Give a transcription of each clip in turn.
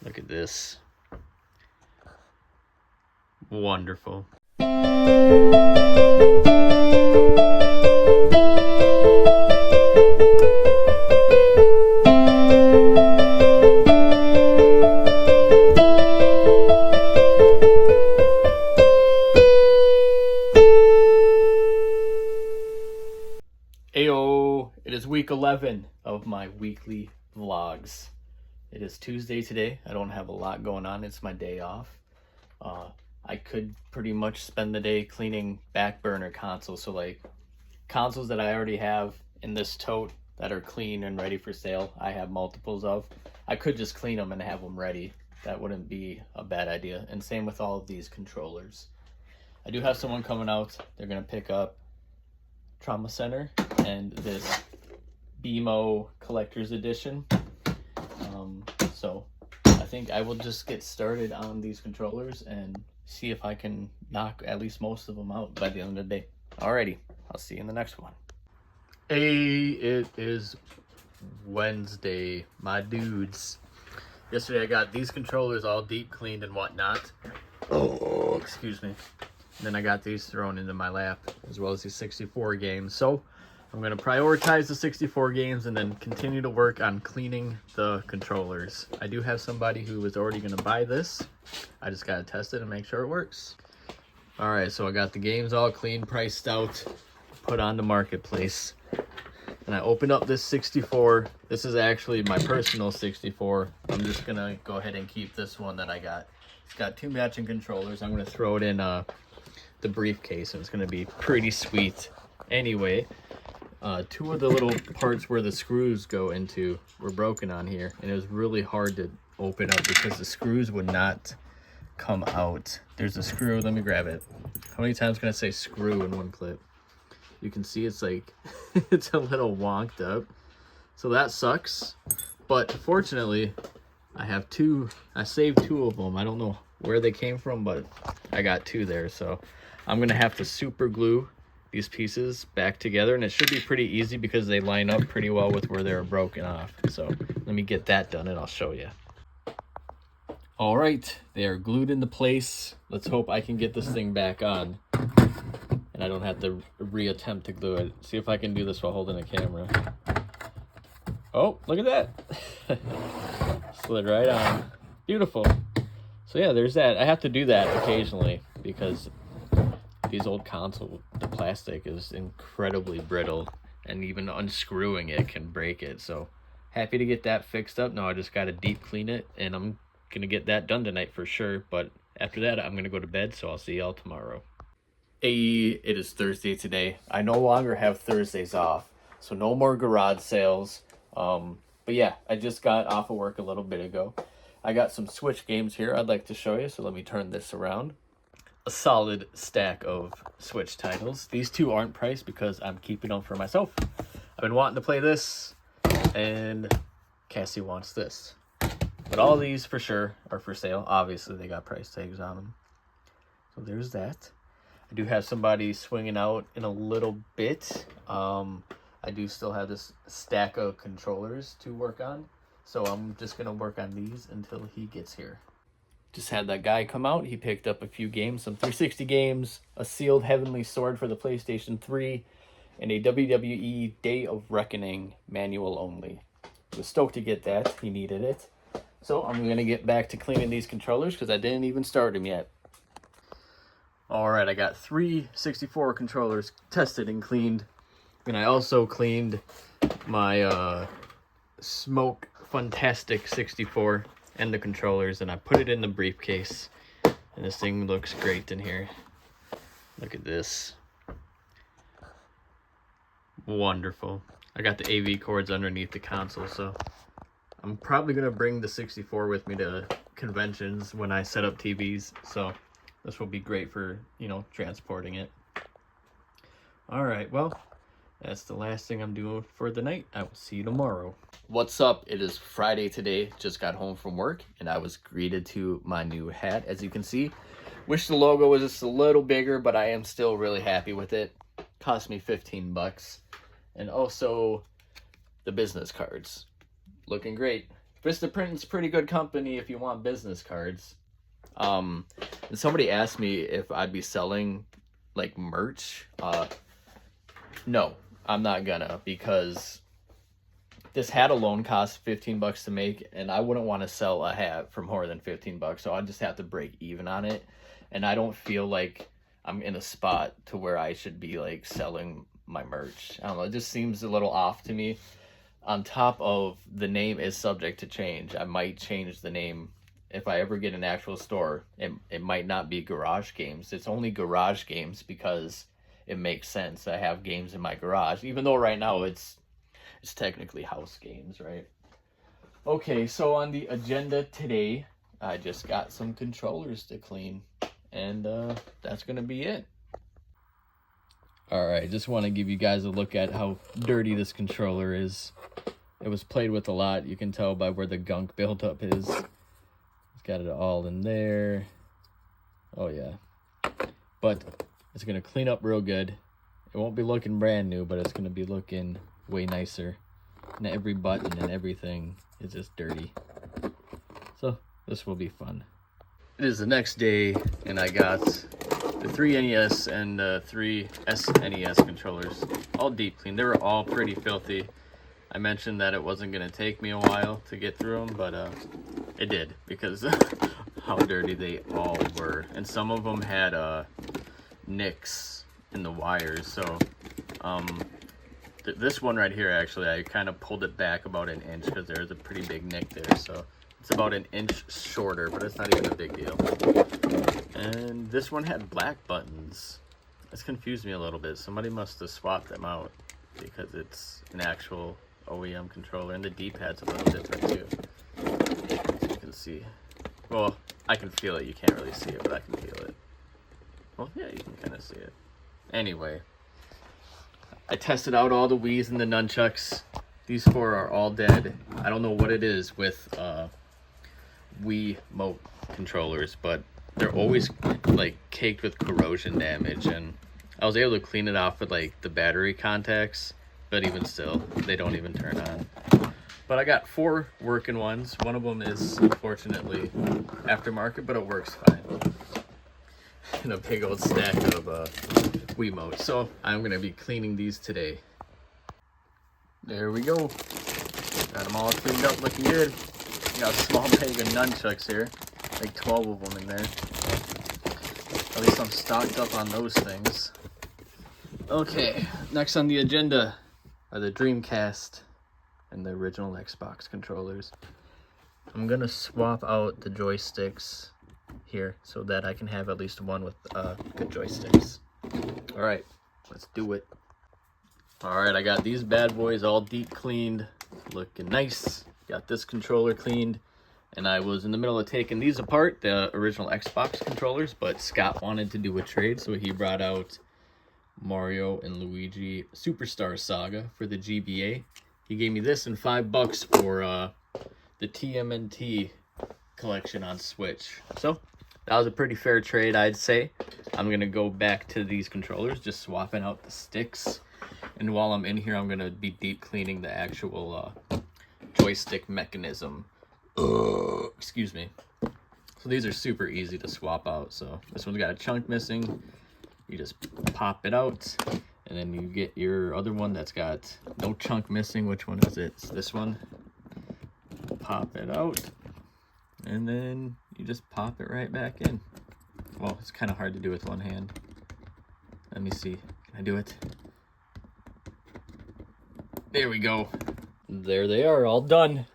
Look at this. Wonderful. Ayo, it is week 11 of my weekly vlogs. It is Tuesday today. I don't have a lot going on. It's my day off. I could pretty much spend the day cleaning back burner consoles. So like consoles that I already have in this tote that are clean and ready for sale. I have multiples of. I could just clean them and have them ready. That wouldn't be a bad idea. And same with all of these controllers. I do have someone coming out. They're going to pick up Trauma Center and this BMO Collector's Edition. So I think I will just get started on these controllers and see if I can knock at least most of them out by the end of the day. Alrighty, I'll see you in the next one. Hey, it is Wednesday, my dudes. Yesterday I got these controllers all deep cleaned and whatnot. Oh, excuse me. And then I got these thrown into my lap, as well as these 64 games. So I'm going to prioritize the 64 games and then continue to work on cleaning the controllers. I do have somebody who is already going to buy this. I just got to test it and make sure it works. All right, so I got the games all clean, priced out, put on the marketplace. And I opened up this 64. This is actually my personal 64. I'm just going to go ahead and keep this one that I got. It's got two matching controllers. I'm going to throw it in the briefcase, and it's going to be pretty sweet. Anyway, two of the little parts where the screws go into were broken on here, and it was really hard to open up because the screws would not come out. There's a screw. Let me grab it. How many times can I say screw in one clip? You can see it's like it's a little wonked up, so that sucks. But fortunately I have two. I saved two of them. I don't know where they came from, but I got two there. So I'm gonna have to super glue these pieces back together, and it should be pretty easy because they line up pretty well with where they were broken off. So let me get that done and I'll show you. All right, they are glued into place. Let's hope I can get this thing back on and I don't have to reattempt to glue it. See if I can do this while holding a camera. Oh, look at that. Slid right on. Beautiful. So yeah, there's that. I have to do that occasionally because these old consoles, the plastic is incredibly brittle, and even unscrewing it can break it. So happy to get that fixed up. Now I just got to deep clean it, and I'm going to get that done tonight for sure. But after that, I'm going to go to bed, so I'll see y'all tomorrow. Hey, it is Thursday today. I no longer have Thursdays off, so no more garage sales. But yeah, I just got off of work a little bit ago. I got some Switch games here I'd like to show you, so let me turn this around. A solid stack of Switch titles. These two aren't priced because I'm keeping them for myself. I've been wanting to play this, and Cassie wants this. But all of these for sure are for sale. Obviously, they got price tags on them. So there's that. I do have somebody swinging out in a little bit. I do still have this stack of controllers to work on. So I'm just going to work on these until he gets here. Just had that guy come out. He picked up a few games, some 360 games, a sealed Heavenly Sword for the PlayStation 3, and a WWE Day of Reckoning manual only. I was stoked to get that. He needed it. So I'm going to get back to cleaning these controllers because I didn't even start them yet. Alright, I got 3 64 controllers tested and cleaned. And I also cleaned my Smoke Funtastic 64 and the controllers, and I put it in the briefcase, and this thing looks great in here. Look at this. Wonderful. I got the AV cords underneath the console, so I'm probably going to bring the 64 with me to conventions when I set up TVs, so this will be great for, transporting it. Alright, well, that's the last thing I'm doing for the night. I will see you tomorrow. What's up? It is Friday today. Just got home from work, and I was greeted to my new hat. As you can see, wish the logo was just a little bigger, but I am still really happy with it. Cost me 15 bucks. And also the business cards. Looking great. Vistaprint's pretty good company if you want business cards. And somebody asked me if I'd be selling like merch. No, I'm not gonna, because this hat alone costs $15 to make, and I wouldn't want to sell a hat for more than $15, so I just have to break even on it. And I don't feel like I'm in a spot to where I should be like selling my merch. I don't know, it just seems a little off to me. On top of the name is subject to change. I might change the name if I ever get an actual store. It might not be Garage Games. It's only Garage Games because it makes sense. I have games in my garage, even though right now it's technically house games, right? Okay, so on the agenda today, I just got some controllers to clean, and that's gonna be it. All right, just want to give you guys a look at how dirty this controller is. It was played with a lot. You can tell by where the gunk buildup is. It's got it all in there. Oh yeah. But it's gonna clean up real good. It won't be looking brand new, but it's gonna be looking way nicer. And every button and everything is just dirty. So this will be fun. It is the next day, and I got the 3 NES and 3 SNES controllers all deep clean. They were all pretty filthy. I mentioned that it wasn't going to take me a while to get through them, but it did, because how dirty they all were. And some of them had nicks in the wires. So this one right here, actually, I kind of pulled it back about an inch because there's a pretty big nick there. So it's about an inch shorter, but it's not even a big deal. And this one had black buttons. This confused me a little bit. Somebody must have swapped them out, because it's an actual OEM controller, and the D-pad's a little different too. As you can see. Well, I can feel it. You can't really see it, but I can feel it. Well, yeah, you can kind of see it. Anyway, I tested out all the Wii's and the nunchucks. These 4 are all dead. I don't know what it is with Wiimote controllers, but they're always like caked with corrosion damage, and I was able to clean it off with like the battery contacts, but even still, they don't even turn on. But I got 4 working ones. One of them is unfortunately aftermarket, but it works fine. And a big old stack of Wiimotes. So I'm gonna be cleaning these today. There we go. Got them all cleaned up, looking good. Got a small bag of nunchucks here, like 12 of them in there. At least I'm stocked up on those things. Okay, next on the agenda are the Dreamcast and the original Xbox controllers. I'm gonna swap out the joysticks here so that I can have at least one with good joysticks. All right, let's do it. All right, I got these bad boys all deep cleaned, looking nice. Got this controller cleaned, and I was in the middle of taking these apart, the original Xbox controllers, but Scott wanted to do a trade, so he brought out Mario and Luigi Superstar Saga for the GBA. He gave me this and $5 for the TMNT collection on Switch. So that was a pretty fair trade, I'd say. I'm gonna go back to these controllers, just swapping out the sticks. And while I'm in here, I'm gonna be deep cleaning the actual joystick mechanism. Excuse me. So these are super easy to swap out. So this one's got a chunk missing. You just pop it out, and then you get your other one that's got no chunk missing. Which one is it? It's this one. Pop it out, and then you just pop it right back in. Well, it's kind of hard to do with one hand. Let me see. Can I do it? There we go. There they are, all done.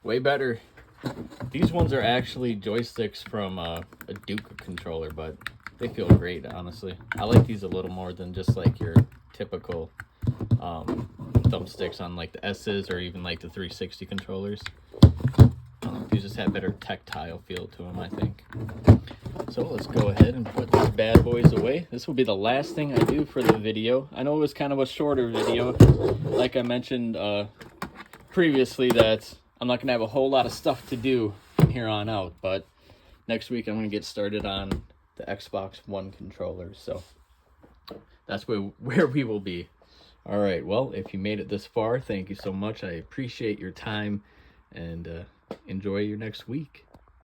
Way better. These ones are actually joysticks from a Duke controller, but they feel great, honestly. I like these a little more than just like your typical thumbsticks on like the S's or even like the 360 controllers. These just have better tactile feel to them, I think. So let's go ahead and put these bad boys away. This will be the last thing I do for the video. I know it was kind of a shorter video. Like I mentioned previously, that I'm not going to have a whole lot of stuff to do from here on out. But next week I'm going to get started on the Xbox One controllers. So that's where we will be. All right, well, if you made it this far, thank you so much. I appreciate your time, and enjoy your next week.